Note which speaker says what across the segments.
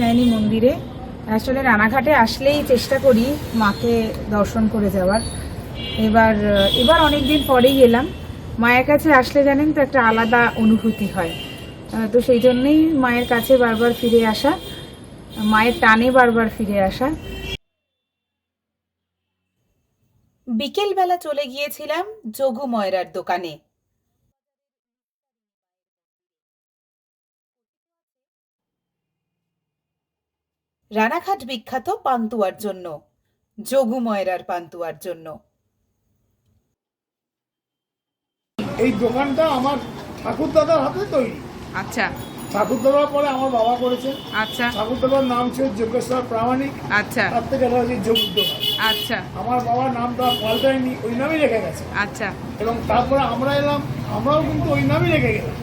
Speaker 1: কাত্যায়নী মন্দিরে। আসলে রানাঘাটে আসলেই চেষ্টা করি মাকে দর্শন করে যাওয়ার। এবার অনেকদিন পরেই এলাম। মায়ের কাছে আসলে জানেন তো একটা আলাদা অনুভূতি হয়, তো সেই জন্যই মায়ের কাছে বারবার ফিরে আসা, মায়ের টানে বারবার ফিরে আসা। বিকেলবেলা চলে গিয়েছিলাম যোগু ময়রার দোকানে। রানাঘাট বিখ্যাত পান্তুয়ার জন্য, যোগু ময়রার পান্তুয়ার জন্য।
Speaker 2: এই দোকানটা আমার ঠাকুরদাদার হাতে তৈরি।
Speaker 1: আচ্ছা
Speaker 2: ঠাকুরদাদার পরে আমার বাবা করেছে।
Speaker 1: আচ্ছা
Speaker 2: ঠাকুরদাদার নাম ছিল যোগেশ্বর প্রামাণিক।
Speaker 1: আচ্ছা
Speaker 2: তার থেকে এটা হচ্ছে যোগুর দোকান।
Speaker 1: আচ্ছা
Speaker 2: আমার বাবার নামটা পাল্টায়নি, ওই নামই রেখে গেছে।
Speaker 1: আচ্ছা
Speaker 2: এবং তারপরে আমরা এলাম, আমরাও কিন্তু ওই নামই রেখে গেলাম।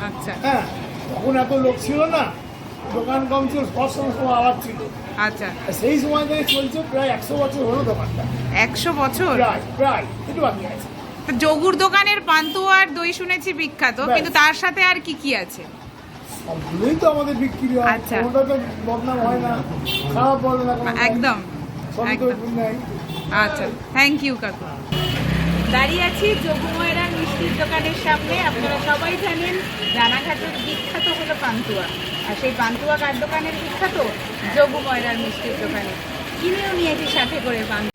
Speaker 1: আচ্ছা
Speaker 2: হ্যাঁ, তখন এত লোক ছিল না, দোকান কম ছিল, সব সময় আলাপ ছিল।
Speaker 1: আচ্ছা।
Speaker 2: সেই সময় থেকে চলছে, প্রায় 100 বছর হলো দোকানটা।
Speaker 1: 100 বছর?
Speaker 2: প্রায় একটু বাকি আছে।
Speaker 1: যোগুর দোকানের পান্তুয়া আর দই শুনেছি বিখ্যাত,
Speaker 2: ব্যাস।
Speaker 1: কিন্তু তার সাথে আর কি কি আছে?
Speaker 2: সবগুলোই তো আমাদের বিক্রি হয়।
Speaker 1: আচ্ছা।
Speaker 2: ওটা তো বদনাম হয় না, খারাপ বলে না কোনো।
Speaker 1: একদম একদম।
Speaker 2: নাই।
Speaker 1: আচ্ছা, থ্যাংক ইউ কাকু। দাঁড়িয়ে আছি যোগু ময়রার মিষ্টির দোকানের সামনে। আপনারা সবাই জানেন রানাঘাটের বিখ্যাত হলো পান্তুয়া, আর সেই পান্তুয়া কার দোকানের বিখ্যাত? যোগু ময়রার মিষ্টির দোকানে। কিনেও নিয়েছি সাথে করে পান্তুয়া।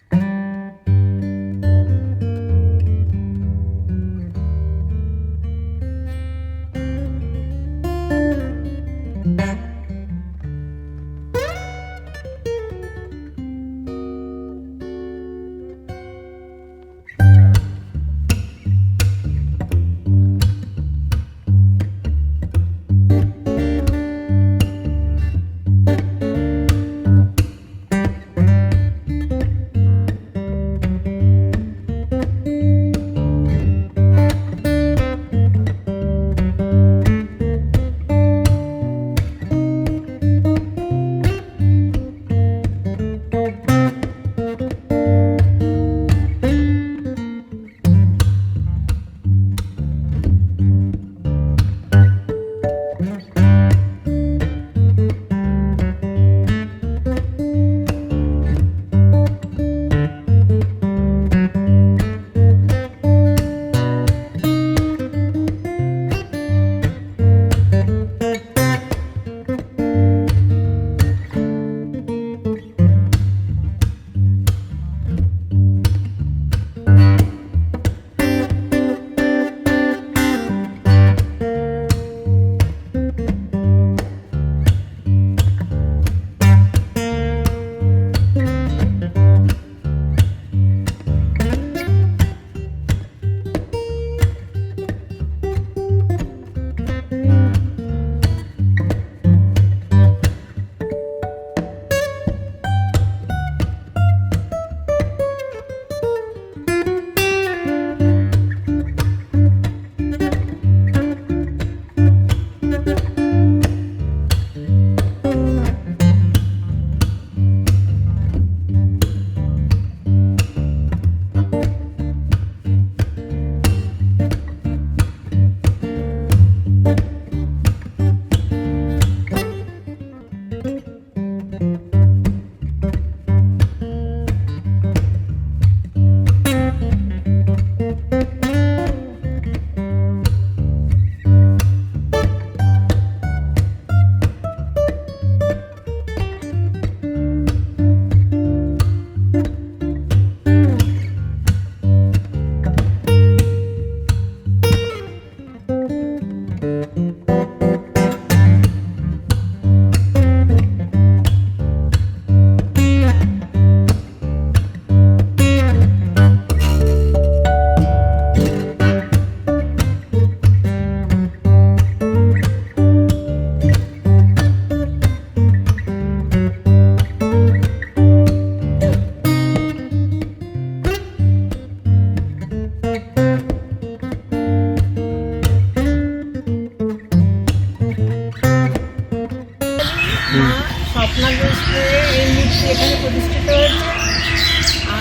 Speaker 1: এখানে প্রতিষ্ঠিত হয়েছে।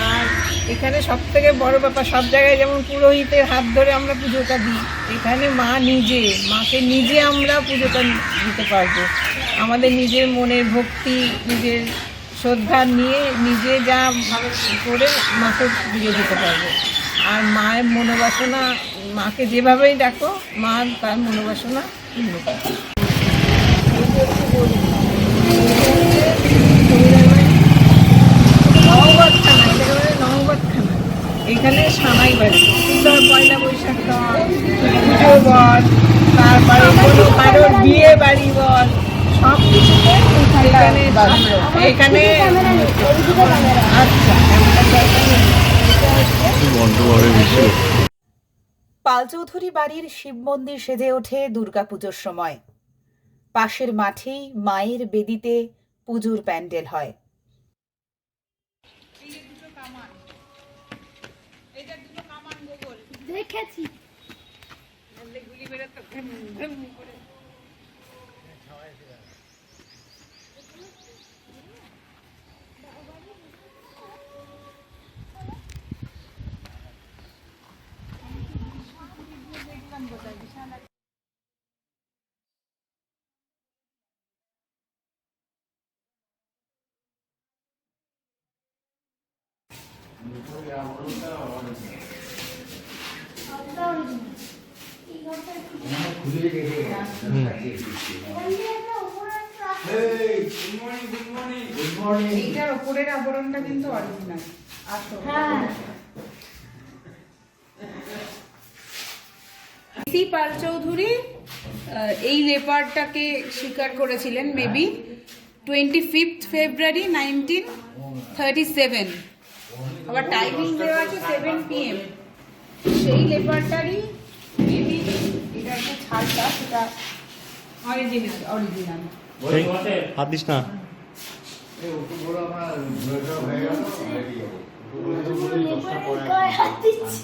Speaker 1: আর এখানে সব থেকে বড় ব্যাপার, সব জায়গায় যেমন পুরোহিতের হাত ধরে আমরা পুজোটা দিই, এখানে মাকে নিজে আমরা পুজোটা দিতে পারবো।
Speaker 3: আমাদের নিজের মনের ভক্তি, নিজের শ্রদ্ধা নিয়ে নিজে যা ভালো করে মাকে দিয়ে যেতে পারবে। আর মায়ের মনোবাসনা, মাকে যেভাবেই ডাকো মা তার মনোবাসনা পূর্ণ করে। নহবতখানা, এটাকে বলে নহবতখানা। এখানে সানাই বাড়ি, সুন্দর পয়লা বৈশাখ বল, পুজো বল, তারপরে কোনো কারোর বিয়ে বাড়ি বল, সব কিছুতে এখানে এখানে আচ্ছা
Speaker 4: পালচৌধুরী বাড়ির শিব মন্দির সেজে ওঠে দুর্গাপুজোর সময়। পাশের মাঠেই মায়ের বেদিতে পুজোর প্যান্ডেল হয়।
Speaker 5: দেখেছি।
Speaker 1: এইটার ওপরের আবরণটা কিন্তু অরিজিনাল। শ্রী পাল চৌধুরী এই লেপারটাকে শিকার করেছিলেন মেবি 25 ফেব্রুয়ারি 1937। আবার টাইমিং দেওয়া আছে 7 PM। সেই লেপারটারই মেবি এটা একটা ছালটা, সেটা অরিজিনাল।
Speaker 6: হাত দিস না।
Speaker 5: হাত দিচ্ছি।